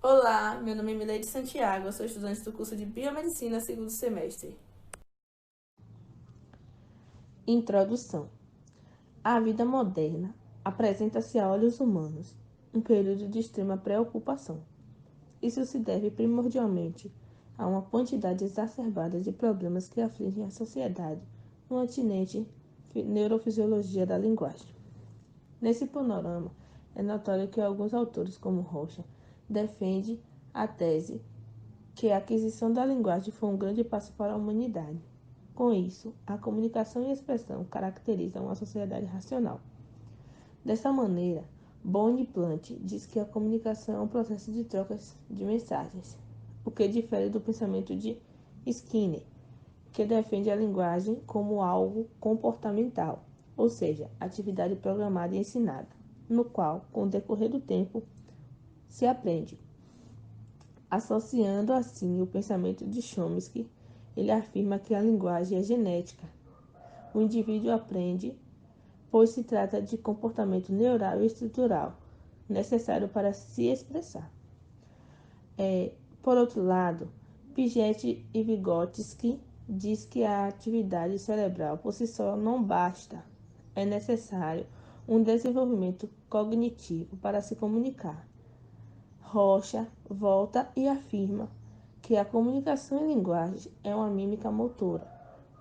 Olá, meu nome é Mileide Santiago, eu sou estudante do curso de Biomedicina, segundo semestre. Introdução. A vida moderna apresenta-se a olhos humanos um período de extrema preocupação. Isso se deve primordialmente a uma quantidade exacerbada de problemas que afligem a sociedade no atinente neurofisiologia da linguagem. Nesse panorama, é notório que alguns autores, como Rocha, defendem a tese que a aquisição da linguagem foi um grande passo para a humanidade. Com isso, a comunicação e a expressão caracterizam uma sociedade racional. Dessa maneira, Bonpland diz que a comunicação é um processo de trocas de mensagens, o que difere do pensamento de Skinner, que defende a linguagem como algo comportamental, ou seja, atividade programada e ensinada, no qual, com o decorrer do tempo, se aprende. Associando assim o pensamento de Chomsky, ele afirma que a linguagem é genética. O indivíduo aprende, pois se trata de comportamento neural e estrutural, necessário para se expressar. Por outro lado, Piaget e Vygotsky diz que a atividade cerebral por si só não basta. É necessário um desenvolvimento cognitivo para se comunicar. Rocha volta e afirma que a comunicação em linguagem é uma mímica motora,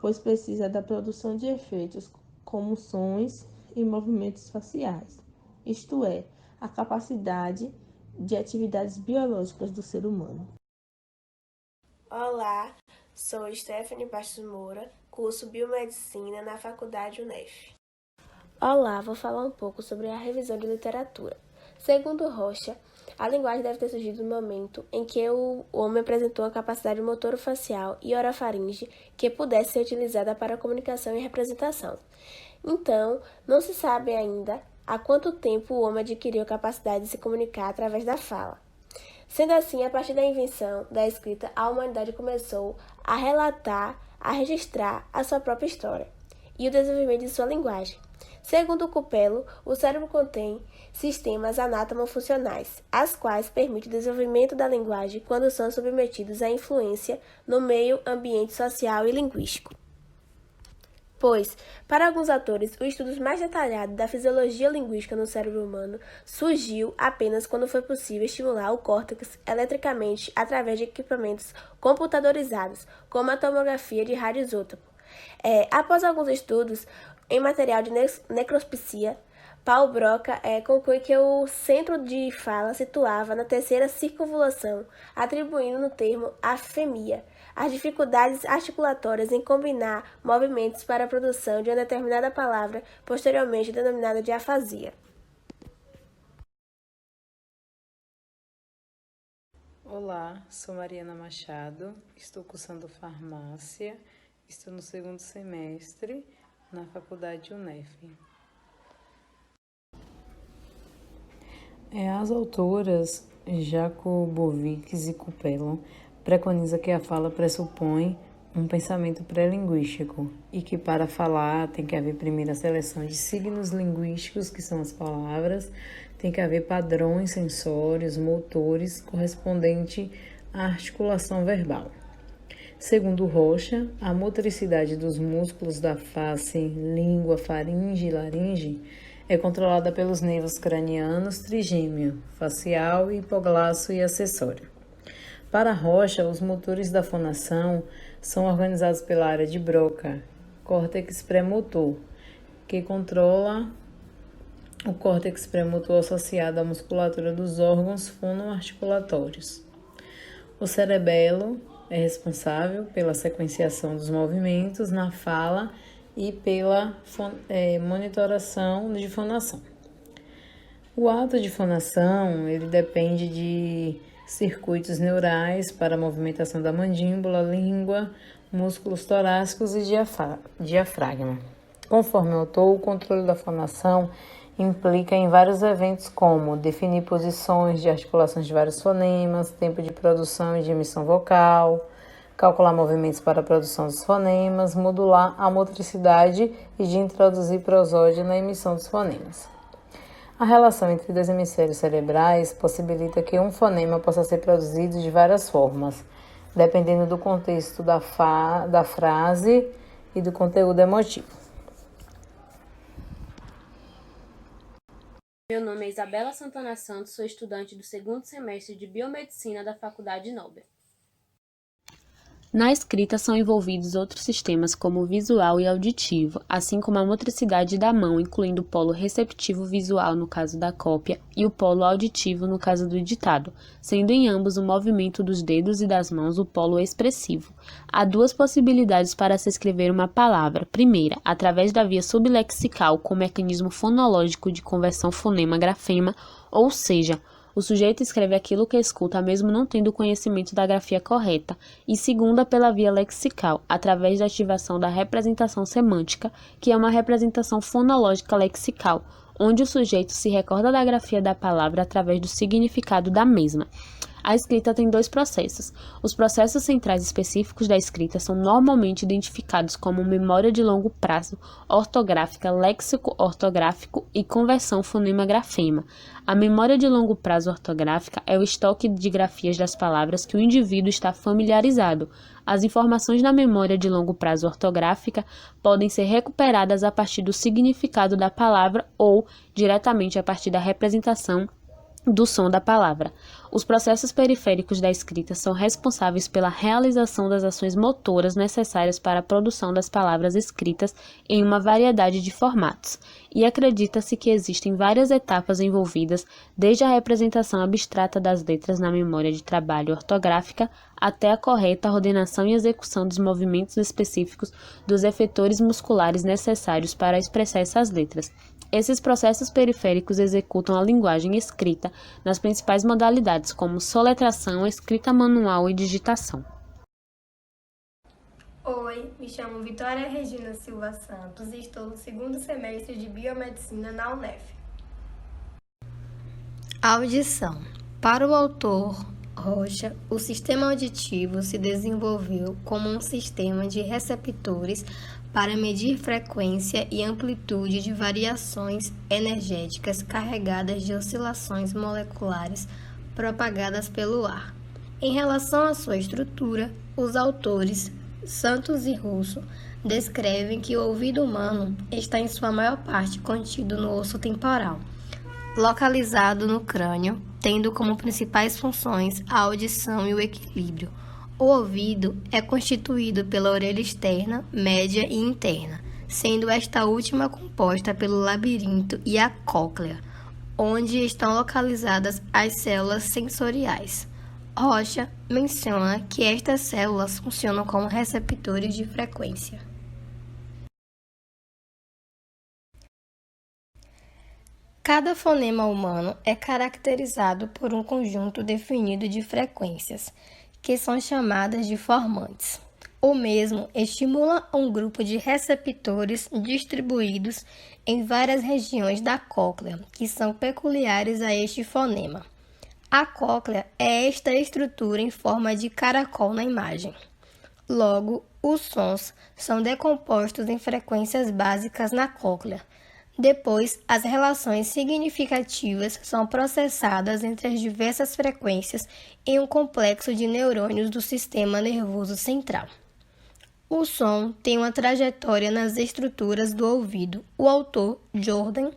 pois precisa da produção de efeitos como sons e movimentos faciais, isto é, a capacidade de atividades biológicas do ser humano. Olá, sou Stephanie Bastos Moura, curso Biomedicina na Faculdade UNEF. Olá, vou falar um pouco sobre a revisão de literatura. Segundo Rocha, a linguagem deve ter surgido no momento em que o homem apresentou a capacidade motorofacial e orofaringe que pudesse ser utilizada para comunicação e representação. Então, não se sabe ainda há quanto tempo o homem adquiriu a capacidade de se comunicar através da fala. Sendo assim, a partir da invenção da escrita, a humanidade começou a relatar, a registrar a sua própria história e o desenvolvimento de sua linguagem. Segundo Cupelo, o cérebro contém sistemas anátomo-funcionais, as quais permitem o desenvolvimento da linguagem quando são submetidos à influência no meio ambiente social e linguístico. Pois, para alguns autores, o estudo mais detalhado da fisiologia linguística no cérebro humano surgiu apenas quando foi possível estimular o córtex eletricamente através de equipamentos computadorizados, como a tomografia de radioisótopo. Após alguns estudos em material de necropsia, Paul Broca conclui que o centro de fala situava na terceira circunvulação, atribuindo no termo afemia as dificuldades articulatórias em combinar movimentos para a produção de uma determinada palavra, posteriormente denominada de afasia. Olá, sou Mariana Machado, estou cursando farmácia, estou no segundo semestre na Faculdade UNEF. As autoras Jacobovics e Cupelo preconizam que a fala pressupõe um pensamento pré-linguístico e que para falar tem que haver primeiro a seleção de signos linguísticos, que são as palavras, tem que haver padrões sensórios, motores, correspondente à articulação verbal. Segundo Rocha, a motricidade dos músculos da face, língua, faringe e laringe é controlada pelos nervos cranianos trigêmeo, facial, hipoglasso e acessório. Para Rocha, os motores da fonação são organizados pela área de Broca, córtex pré-motor, que controla o córtex pré-motor associado à musculatura dos órgãos fonoarticulatórios. O cerebelo é responsável pela sequenciação dos movimentos na fala e pela monitoração de fonação. O ato de fonação ele depende de circuitos neurais para a movimentação da mandíbula, língua, músculos torácicos e diafragma. Conforme o autor, o controle da fonação implica em vários eventos como definir posições de articulações de vários fonemas, tempo de produção e de emissão vocal, calcular movimentos para a produção dos fonemas, modular a motricidade e de introduzir prosódia na emissão dos fonemas. A relação entre dois hemisférios cerebrais possibilita que um fonema possa ser produzido de várias formas, dependendo do contexto da frase e do conteúdo emotivo. Meu nome é Isabela Santana Santos, sou estudante do segundo semestre de Biomedicina da Faculdade Nobel. Na escrita são envolvidos outros sistemas como o visual e auditivo, assim como a motricidade da mão, incluindo o polo receptivo visual no caso da cópia e o polo auditivo no caso do ditado, sendo em ambos o movimento dos dedos e das mãos o polo expressivo. Há duas possibilidades para se escrever uma palavra. Primeira, através da via sublexical com mecanismo fonológico de conversão fonema-grafema, ou seja, o sujeito escreve aquilo que escuta, mesmo não tendo conhecimento da grafia correta, e segunda pela via lexical, através da ativação da representação semântica, que é uma representação fonológica lexical, onde o sujeito se recorda da grafia da palavra através do significado da mesma. A escrita tem dois processos. Os processos centrais específicos da escrita são normalmente identificados como memória de longo prazo, ortográfica, léxico ortográfico e conversão fonema-grafema. A memória de longo prazo ortográfica é o estoque de grafias das palavras que o indivíduo está familiarizado. As informações da memória de longo prazo ortográfica podem ser recuperadas a partir do significado da palavra ou diretamente a partir da representação do som da palavra. Os processos periféricos da escrita são responsáveis pela realização das ações motoras necessárias para a produção das palavras escritas em uma variedade de formatos, e acredita-se que existem várias etapas envolvidas, desde a representação abstrata das letras na memória de trabalho ortográfica até a correta ordenação e execução dos movimentos específicos dos efetores musculares necessários para expressar essas letras. Esses processos periféricos executam a linguagem escrita nas principais modalidades, como soletração, escrita manual e digitação. Oi, me chamo Vitória Regina Silva Santos e estou no segundo semestre de Biomedicina na UNEF. Audição. Para o autor Rocha, o sistema auditivo se desenvolveu como um sistema de receptores para medir frequência e amplitude de variações energéticas carregadas de oscilações moleculares propagadas pelo ar. Em relação à sua estrutura, os autores Santos e Russo descrevem que o ouvido humano está em sua maior parte contido no osso temporal, localizado no crânio, tendo como principais funções a audição e o equilíbrio. O ouvido é constituído pela orelha externa, média e interna, sendo esta última composta pelo labirinto e a cóclea, onde estão localizadas as células sensoriais. Rocha menciona que estas células funcionam como receptores de frequência. Cada fonema humano é caracterizado por um conjunto definido de frequências, que são chamadas de formantes. O mesmo estimula um grupo de receptores distribuídos em várias regiões da cóclea, que são peculiares a este fonema. A cóclea é esta estrutura em forma de caracol na imagem. Logo, os sons são decompostos em frequências básicas na cóclea. Depois, as relações significativas são processadas entre as diversas frequências em um complexo de neurônios do sistema nervoso central. O som tem uma trajetória nas estruturas do ouvido. O autor, Jordan,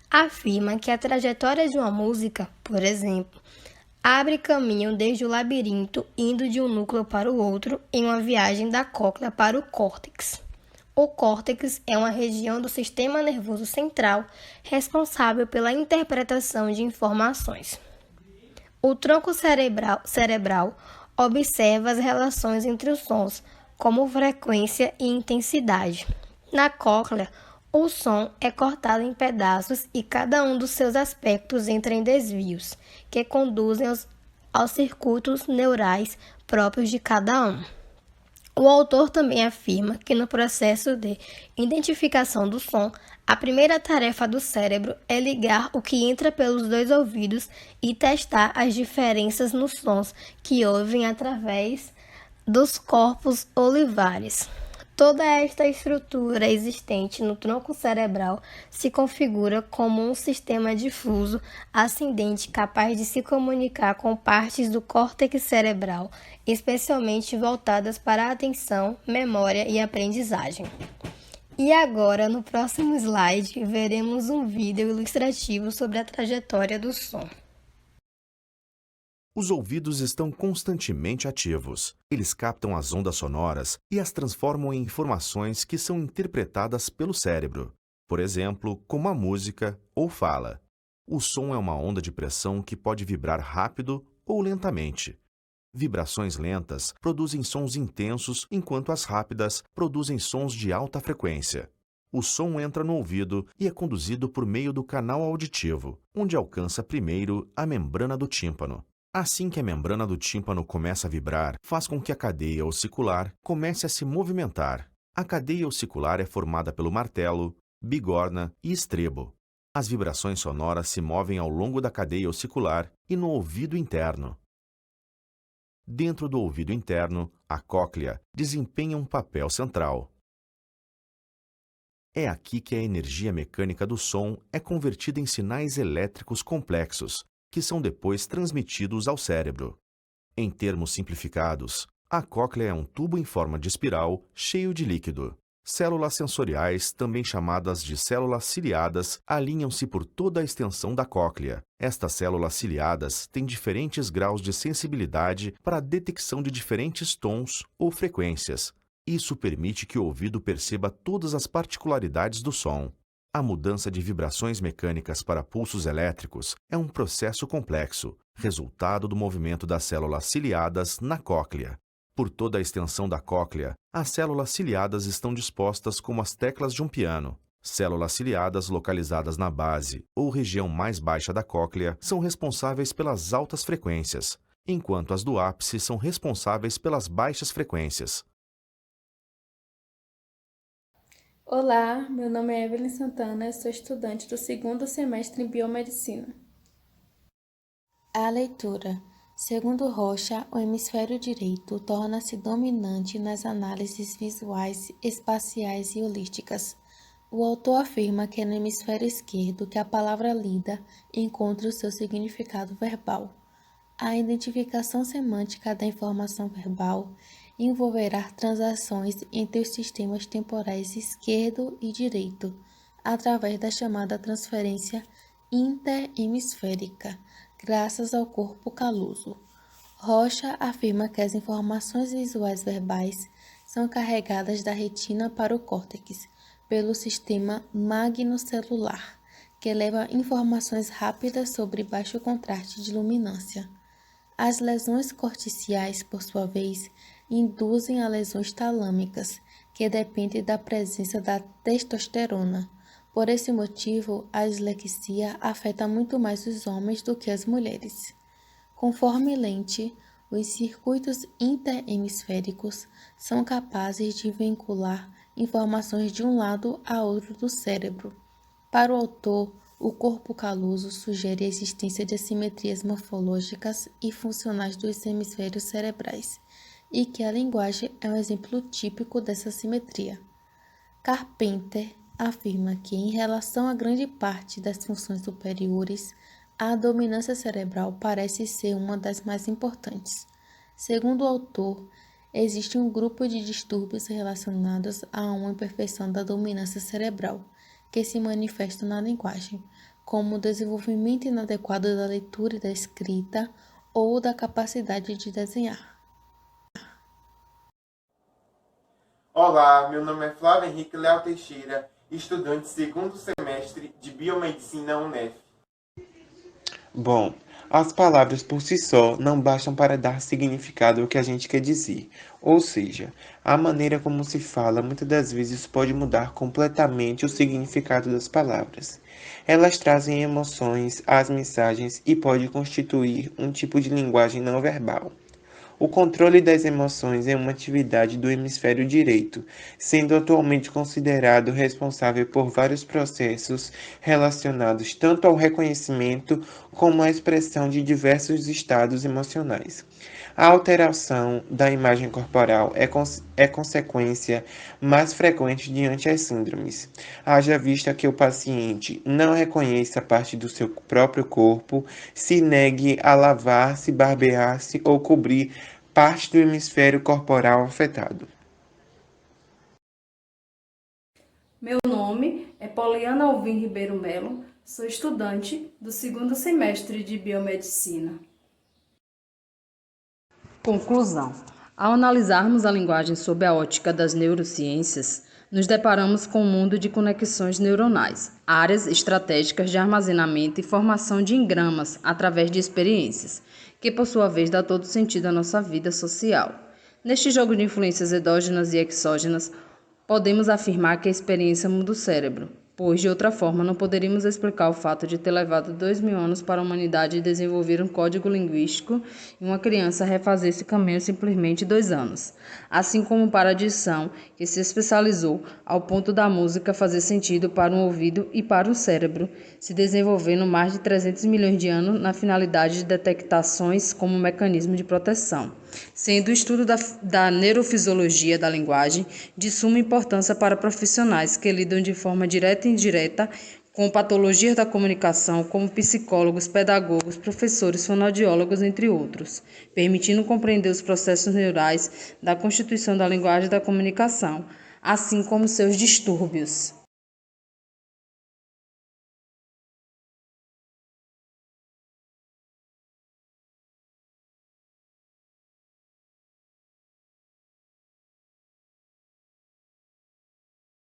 afirma que a trajetória de uma música, por exemplo, abre caminho desde o labirinto, indo de um núcleo para o outro em uma viagem da cóclea para o córtex. O córtex é uma região do sistema nervoso central responsável pela interpretação de informações. O tronco cerebral observa as relações entre os sons, como frequência e intensidade. Na cóclea, o som é cortado em pedaços e cada um dos seus aspectos entra em desvios, que conduzem aos circuitos neurais próprios de cada um. O autor também afirma que no processo de identificação do som, a primeira tarefa do cérebro é ligar o que entra pelos dois ouvidos e testar as diferenças nos sons que ouvem através dos corpos olivares. Toda esta estrutura existente no tronco cerebral se configura como um sistema difuso ascendente capaz de se comunicar com partes do córtex cerebral, especialmente voltadas para a atenção, memória e aprendizagem. E agora, no próximo slide, veremos um vídeo ilustrativo sobre a trajetória do som. Os ouvidos estão constantemente ativos. Eles captam as ondas sonoras e as transformam em informações que são interpretadas pelo cérebro, por exemplo, como a música ou fala. O som é uma onda de pressão que pode vibrar rápido ou lentamente. Vibrações lentas produzem sons intensos, enquanto as rápidas produzem sons de alta frequência. O som entra no ouvido e é conduzido por meio do canal auditivo, onde alcança primeiro a membrana do tímpano. Assim que a membrana do tímpano começa a vibrar, faz com que a cadeia ossicular comece a se movimentar. A cadeia ossicular é formada pelo martelo, bigorna e estrebo. As vibrações sonoras se movem ao longo da cadeia ossicular e no ouvido interno. Dentro do ouvido interno, a cóclea desempenha um papel central. É aqui que a energia mecânica do som é convertida em sinais elétricos complexos, que são depois transmitidos ao cérebro. Em termos simplificados, a cóclea é um tubo em forma de espiral cheio de líquido. Células sensoriais, também chamadas de células ciliadas, alinham-se por toda a extensão da cóclea. Estas células ciliadas têm diferentes graus de sensibilidade para a detecção de diferentes tons ou frequências. Isso permite que o ouvido perceba todas as particularidades do som. A mudança de vibrações mecânicas para pulsos elétricos é um processo complexo, resultado do movimento das células ciliadas na cóclea. Por toda a extensão da cóclea, as células ciliadas estão dispostas como as teclas de um piano. Células ciliadas localizadas na base ou região mais baixa da cóclea são responsáveis pelas altas frequências, enquanto as do ápice são responsáveis pelas baixas frequências. Olá, meu nome é Evelyn Santana, sou estudante do 2º semestre em Biomedicina. A leitura. Segundo Rocha, o hemisfério direito torna-se dominante nas análises visuais, espaciais e holísticas. O autor afirma que é no hemisfério esquerdo que a palavra lida encontra o seu significado verbal. A identificação semântica da informação verbal envolverá transações entre os sistemas temporais esquerdo e direito, através da chamada transferência interhemisférica, graças ao corpo caloso. Rocha afirma que as informações visuais verbais são carregadas da retina para o córtex, pelo sistema magnocelular, que leva informações rápidas sobre baixo contraste de luminância. As lesões corticiais, por sua vez, induzem a lesões talâmicas, que dependem da presença da testosterona. Por esse motivo, a dislexia afeta muito mais os homens do que as mulheres. Conforme Lente, os circuitos interhemisféricos são capazes de vincular informações de um lado a outro do cérebro. Para o autor, o corpo caloso sugere a existência de assimetrias morfológicas e funcionais dos hemisférios cerebrais, e que a linguagem é um exemplo típico dessa simetria. Carpenter afirma que, em relação a grande parte das funções superiores, a dominância cerebral parece ser uma das mais importantes. Segundo o autor, existe um grupo de distúrbios relacionados a uma imperfeição da dominância cerebral, que se manifestam na linguagem, como o desenvolvimento inadequado da leitura e da escrita ou da capacidade de desenhar. Olá, meu nome é Flávio Henrique Leal Teixeira, estudante 2º semestre de Biomedicina UNEF. Bom, as palavras por si só não bastam para dar significado ao que a gente quer dizer. Ou seja, a maneira como se fala muitas das vezes pode mudar completamente o significado das palavras. Elas trazem emoções às mensagens e pode constituir um tipo de linguagem não verbal. O controle das emoções é uma atividade do hemisfério direito, sendo atualmente considerado responsável por vários processos relacionados tanto ao reconhecimento como à expressão de diversos estados emocionais. A alteração da imagem corporal é consequência mais frequente diante as síndromes, haja vista que o paciente não reconheça parte do seu próprio corpo, se negue a lavar-se, barbear-se ou cobrir parte do hemisfério corporal afetado. Meu nome é Poliana Alvim Ribeiro Melo, sou estudante do 2º semestre de Biomedicina. Conclusão. Ao analisarmos a linguagem sob a ótica das neurociências, nos deparamos com um mundo de conexões neuronais, áreas estratégicas de armazenamento e formação de engramas através de experiências, que por sua vez dá todo sentido à nossa vida social. Neste jogo de influências endógenas e exógenas, podemos afirmar que a experiência muda o cérebro, pois de outra forma não poderíamos explicar o fato de ter levado 2000 anos para a humanidade desenvolver um código linguístico e uma criança refazer esse caminho simplesmente 2 anos. Assim como para a adição, que se especializou ao ponto da música fazer sentido para um ouvido e para o cérebro, se desenvolvendo mais de 300 milhões de anos na finalidade de detectações como mecanismo de proteção, sendo o estudo da neurofisiologia da linguagem de suma importância para profissionais que lidam de forma direta e indireta com patologias da comunicação, como psicólogos, pedagogos, professores, fonoaudiólogos, entre outros, permitindo compreender os processos neurais da constituição da linguagem e da comunicação, assim como seus distúrbios.